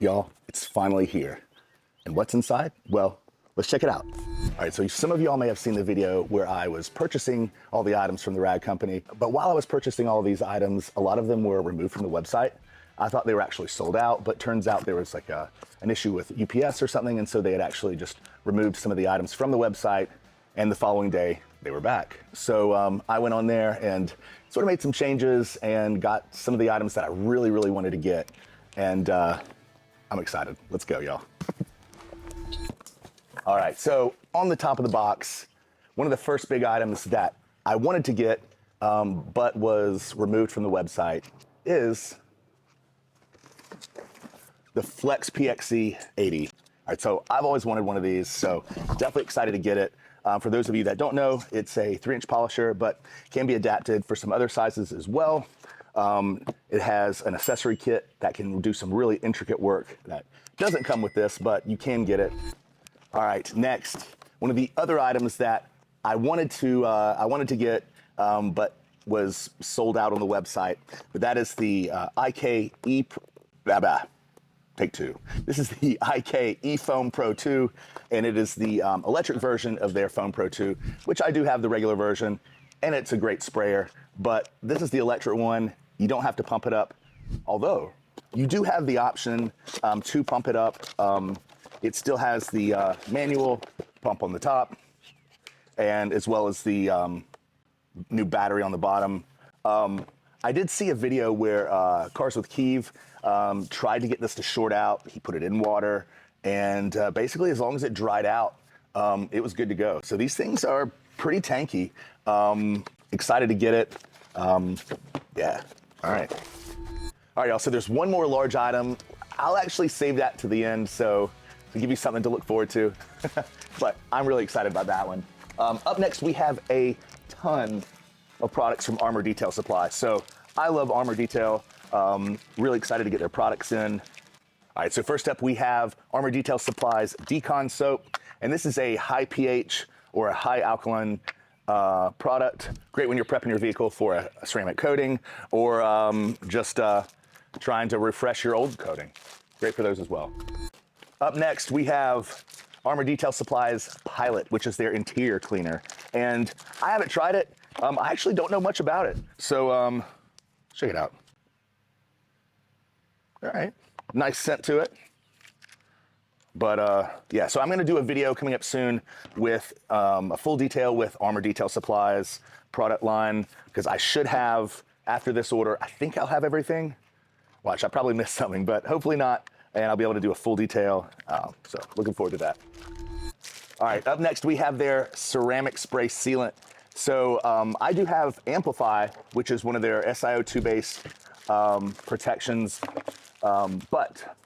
Y'all, it's finally here. And what's inside? Well, let's check it out. All right, so some of y'all may have seen the video where I was purchasing all the items from the rag company, but while I was purchasing all these items, a lot of them were removed from the website. I thought they were actually sold out, but turns out there was like an issue with UPS or something, and so they had actually just removed some of the items from the website, and the following day, they were back. So I went on there and sort of made some changes and got some of the items that I really, really wanted to get, and I'm excited. Let's go, y'all. All right, so on the top of the box, one of the first big items that I wanted to get, but was removed from the website is the Flex PXC 80. All right, so I've always wanted one of these, so definitely excited to get it. For those of you that don't know, it's a 3-inch polisher, but can be adapted for some other sizes as well. It has an accessory kit that can do some really intricate work that doesn't come with this, but you can get it. All right, next, one of the other items that I wanted to get, but was sold out on the website, but that is the Take two. This is the IK eFoam Pro 2, and it is the electric version of their Foam Pro 2, which I do have the regular version, and it's a great sprayer, but this is the electric one. You don't have to pump it up, although you do have the option to pump it up. It still has the manual pump on the top, and as well as the new battery on the bottom. I did see a video where Cars with Keeve tried to get this to short out. He put it in water, and basically as long as it dried out, it was good to go. So these things are pretty tanky. Excited to get it. Yeah, all right. All right, y'all, so there's one more large item. I'll actually save that to the end, so to give you something to look forward to. But I'm really excited about that one. Up next, we have a ton of products from Armor Detail Supply. So I love Armor Detail. Really excited to get their products in. All right, so first up we have Armor Detail Supply's Decon Soap. And this is a high pH or a high alkaline product. Great when you're prepping your vehicle for a ceramic coating or just trying to refresh your old coating. Great for those as well. Up next, we have Armor Detail Supply's Pilot, which is their interior cleaner. And I haven't tried it. I actually don't know much about it. So check it out. All right, nice scent to it. But yeah, so I'm gonna do a video coming up soon with a full detail with Armor Detail Supply's product line, because I should have, after this order, I think I'll have everything. Watch, I probably missed something, but hopefully not. And I'll be able to do a full detail. So looking forward to that. All right, up next we have their ceramic spray sealant. So I do have Amplify, which is one of their SiO2 based protections. But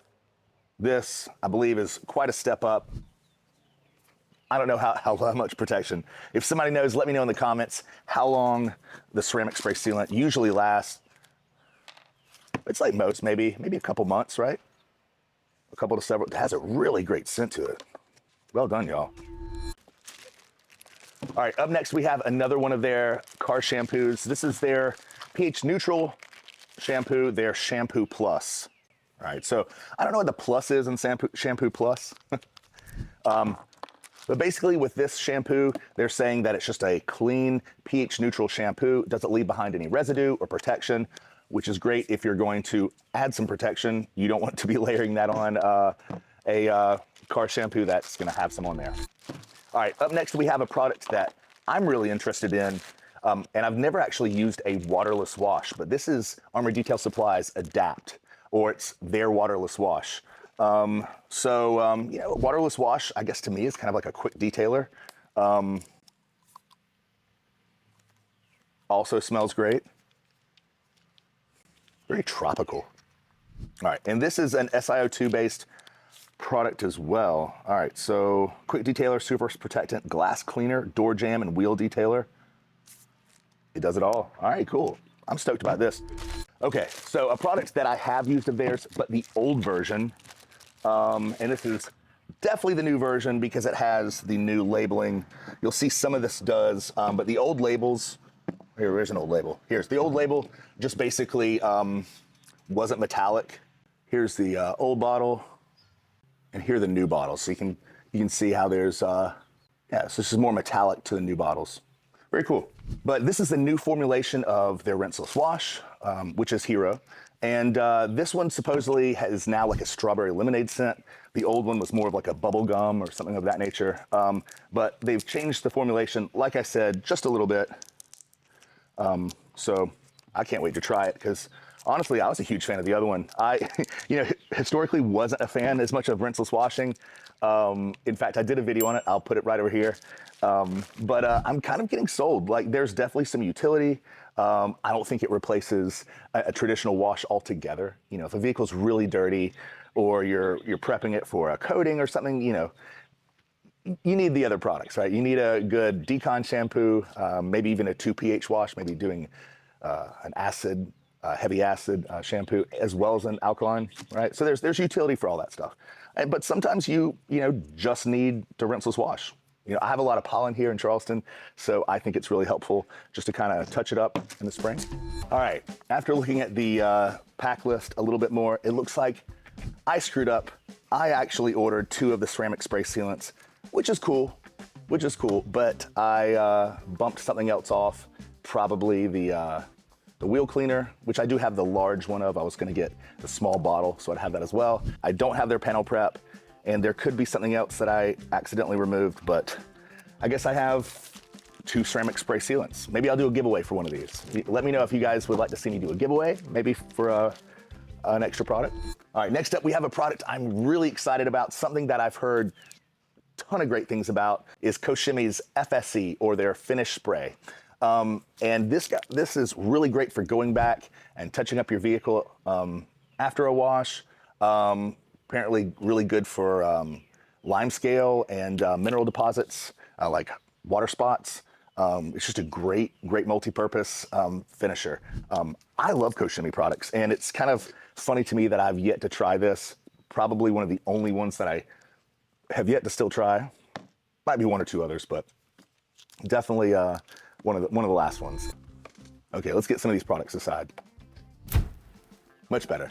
this, I believe, is quite a step up. I don't know how much protection. If somebody knows, let me know in the comments how long the ceramic spray sealant usually lasts. It's like most, maybe a couple months, right? A couple to several. It has a really great scent to it. Well done, y'all. All right, up next we have another one of their car shampoos. This is their pH neutral shampoo, their Shampoo Plus. All right, so I don't know what the plus is in Shampoo Plus. But basically with this shampoo, they're saying that it's just a clean pH neutral shampoo. It doesn't leave behind any residue or protection, which is great if you're going to add some protection. You don't want to be layering that on a car shampoo that's gonna have some on there. All right, up next we have a product that I'm really interested in, and I've never actually used a waterless wash, but this is Armor Detail Supply's Adapt, or it's their waterless wash. Yeah, waterless wash, I guess to me, is kind of like a quick detailer. Also smells great. Very tropical. All right, and this is an SiO2 based product as well. All right, so quick detailer, super protectant, glass cleaner, door jamb, and wheel detailer. It does it all. All right, cool. I'm stoked about this. Okay, so a product that I have used of theirs, but the old version, and this is definitely the new version because it has the new labeling. You'll see some of this does, but the old labels, here's an old label. Here's the old label, just basically wasn't metallic. Here's the old bottle, and here are the new bottles. So you can see how there's, yeah, so this is more metallic to the new bottles. Very cool. But this is the new formulation of their Rinseless Wash, which is Hero. And this one supposedly is now like a strawberry lemonade scent. The old one was more of like a bubble gum or something of that nature. But they've changed the formulation, like I said, just a little bit. So I can't wait to try it because honestly, I was a huge fan of the other one. I, historically wasn't a fan as much of rinseless washing. In fact, I did a video on it. I'll put it right over here. But I'm kind of getting sold. Like, there's definitely some utility. I don't think it replaces a traditional wash altogether. You know, if a vehicle's really dirty or you're prepping it for a coating or something, you know, you need the other products, right? You need a good decon shampoo, maybe even a 2 pH wash, maybe doing an acid, heavy acid shampoo, as well as an alkaline, right? So there's utility for all that stuff. But sometimes you just need to rinseless wash. You know, I have a lot of pollen here in Charleston, so I think it's really helpful just to kind of touch it up in the spring. All right, after looking at the pack list a little bit more, it looks like I screwed up. I actually ordered 2 of the ceramic spray sealants, which is cool, but I bumped something else off, probably the wheel cleaner, which I do have the large one of. I was gonna get the small bottle, so I'd have that as well. I don't have their panel prep, and there could be something else that I accidentally removed, but I guess I have 2 ceramic spray sealants. Maybe I'll do a giveaway for one of these. Let me know if you guys would like to see me do a giveaway, maybe for an extra product. All right, next up we have a product I'm really excited about, something that I've heard a ton of great things about, is Koshimi's FSE, or their finish spray. And this is really great for going back and touching up your vehicle after a wash. Apparently really good for lime scale and mineral deposits, like water spots. It's just a great multi-purpose finisher. I love Koshimi products, and it's kind of funny to me that I've yet to try this. Probably one of the only ones that I have yet to still try. Might be 1 or 2 others, but definitely one of the last ones. Okay, let's get some of these products aside. Much better.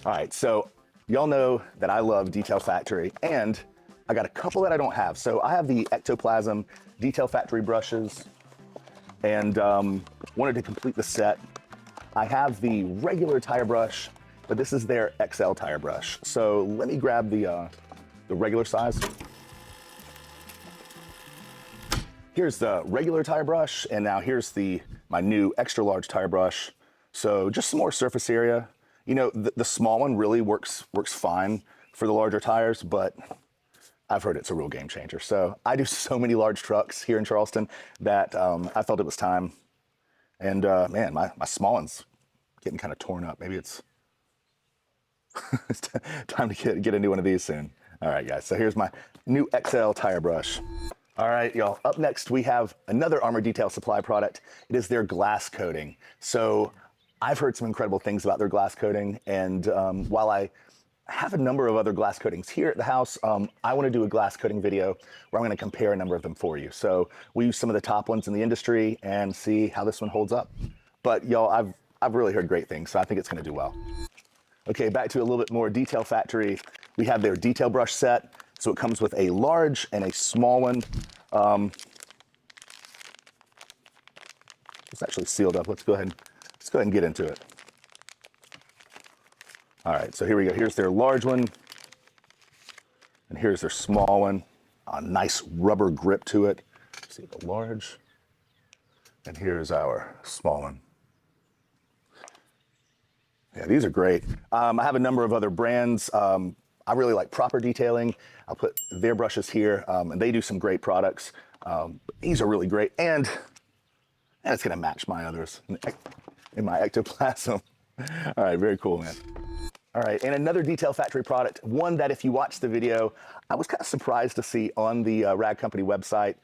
All right, so y'all know that I love Detail Factory, and I got a couple that I don't have. So I have the Ectoplasm Detail Factory brushes, and wanted to complete the set. I have the regular tire brush, but this is their XL tire brush. So let me grab the regular size. Here's the regular tire brush, and now here's my new extra large tire brush. So just some more surface area. You know, the small one really works fine for the larger tires, but I've heard it's a real game changer. So I do so many large trucks here in Charleston that I felt it was time. And man, my small one's getting kind of torn up. Maybe it's time to get a new one of these soon. All right, guys, so here's my new XL tire brush. All right, y'all, up next we have another Armor Detail Supply product. It is their glass coating. So I've heard some incredible things about their glass coating, and while I have a number of other glass coatings here at the house, I want to do a glass coating video where I'm going to compare a number of them for you. So we use some of the top ones in the industry and see how this one holds up. But y'all, I've really heard great things, so I think it's going to do well. Okay, back to a little bit more Detail Factory. We have their detail brush set. So it comes with a large and a small one. It's actually sealed up. Let's go ahead and get into it. All right, so here we go. Here's their large one, and here's their small one. A nice rubber grip to it. See the large, and here's our small one. Yeah, these are great. I have a number of other brands. I really like Proper Detailing. I'll put their brushes here, and they do some great products. These are really great, and it's gonna match my others in my Ectoplasm. All right, very cool, man. All right, and another Detail Factory product, one that if you watched the video, I was kind of surprised to see on the Rag Company website,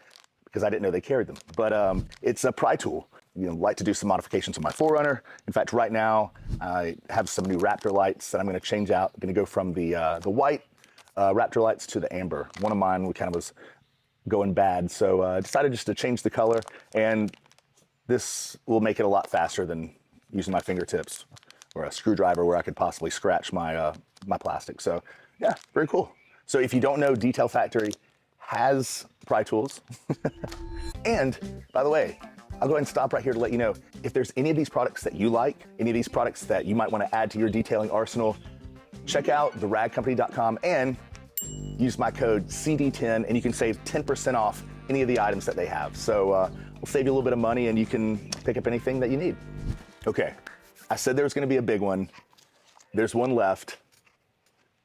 because I didn't know they carried them, but it's a Pry Tool. You know, like to do some modifications on my 4Runner. In fact, right now, I have some new Raptor lights that I'm gonna change out. I'm gonna go from the white Raptor lights to the amber. One of mine kind of was going bad, so I decided just to change the color, and this will make it a lot faster than using my fingertips. or a screwdriver where I could possibly scratch my my plastic. So yeah, very cool. So if you don't know, Detail Factory has Pry Tools. And by the way, I'll go ahead and stop right here to let you know, if there's any of these products that you like, any of these products that you might want to add to your detailing arsenal, check out theragcompany.com and use my code CD10 and you can save 10% off any of the items that they have. So we'll save you a little bit of money and you can pick up anything that you need. Okay, I said there was going to be a big one. There's one left.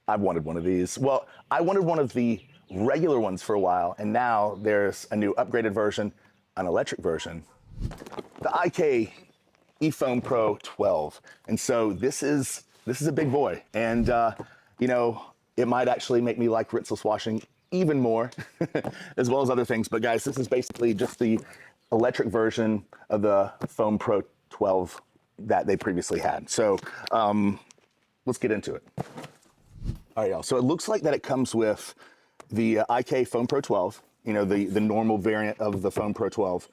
I've wanted one of these. Well, I wanted one of the regular ones for a while, and now there's a new upgraded version, an electric version, the IK eFoam Pro 12. And so this is a big boy, and you know, it might actually make me like rinseless washing even more, as well as other things. But guys, this is basically just the electric version of the Foam Pro 12 that they previously had. So let's get into it. All right, y'all. So it looks like that it comes with the IK Foam Pro 12, you know, the normal variant of the Foam Pro 12,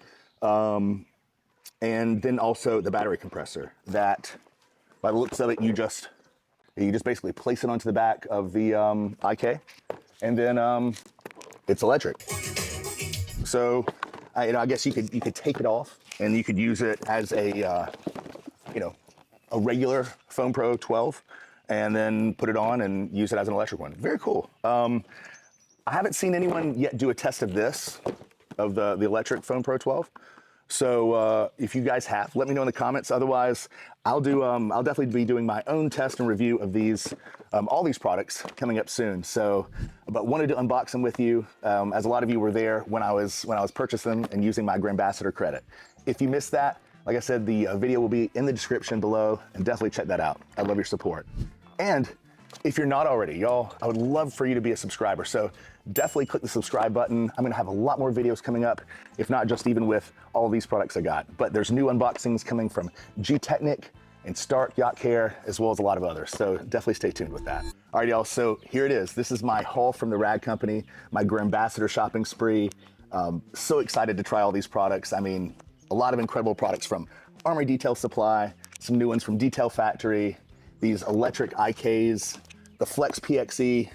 and then also the battery compressor that, by the looks of it, you just basically place it onto the back of the IK, and then it's electric. So I guess you could take it off and you could use it as a you know, a regular Foam Pro 12, and then put it on and use it as an electric one. Very cool. I haven't seen anyone yet do a test of this, of the electric Foam Pro 12. So if you guys have, let me know in the comments. Otherwise, I'll definitely be doing my own test and review of these, all these products coming up soon. So, but wanted to unbox them with you, as a lot of you were there when I was purchasing them and using my Grandambassador credit. If you missed that, like I said, the video will be in the description below, and definitely check that out. I love your support. And if you're not already, y'all, I would love for you to be a subscriber. So definitely click the subscribe button. I'm gonna have a lot more videos coming up, if not just even with all these products I got. But there's new unboxings coming from G-Technic and Stark Yacht Care, as well as a lot of others. So definitely stay tuned with that. All right, y'all, so here it is. This is my haul from the Rag Company, my Grandambassador shopping spree. So excited to try all these products. I mean, a lot of incredible products from Armory Detail Supply, some new ones from Detail Factory, these electric IKs, the Flex PXE.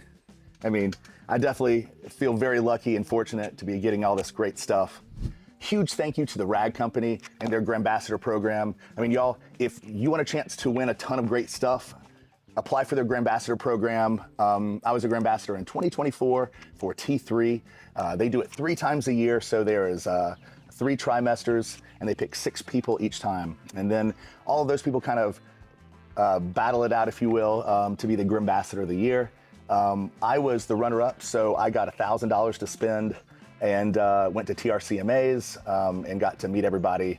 I mean, I definitely feel very lucky and fortunate to be getting all this great stuff. Huge thank you to the Rag Company and their Grandambassador program. I mean, y'all, if you want a chance to win a ton of great stuff, apply for their Grandambassador program. I was a Grandambassador in 2024 for T3. They do it 3 times a year, so there is 3 trimesters, and they pick 6 people each time. And then all of those people kind of battle it out, if you will, to be the Grandambassador of the year. I was the runner-up, so I got $1,000 to spend and went to TRCMAs and got to meet everybody.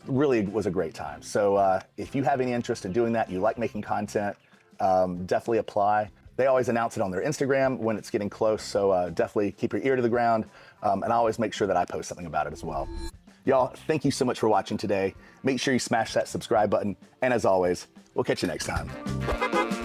Really was a great time. So if you have any interest in doing that, you like making content, definitely apply. They always announce it on their Instagram when it's getting close, so definitely keep your ear to the ground, and I always make sure that I post something about it as well. Y'all, thank you so much for watching today. Make sure you smash that subscribe button, and as always, we'll catch you next time.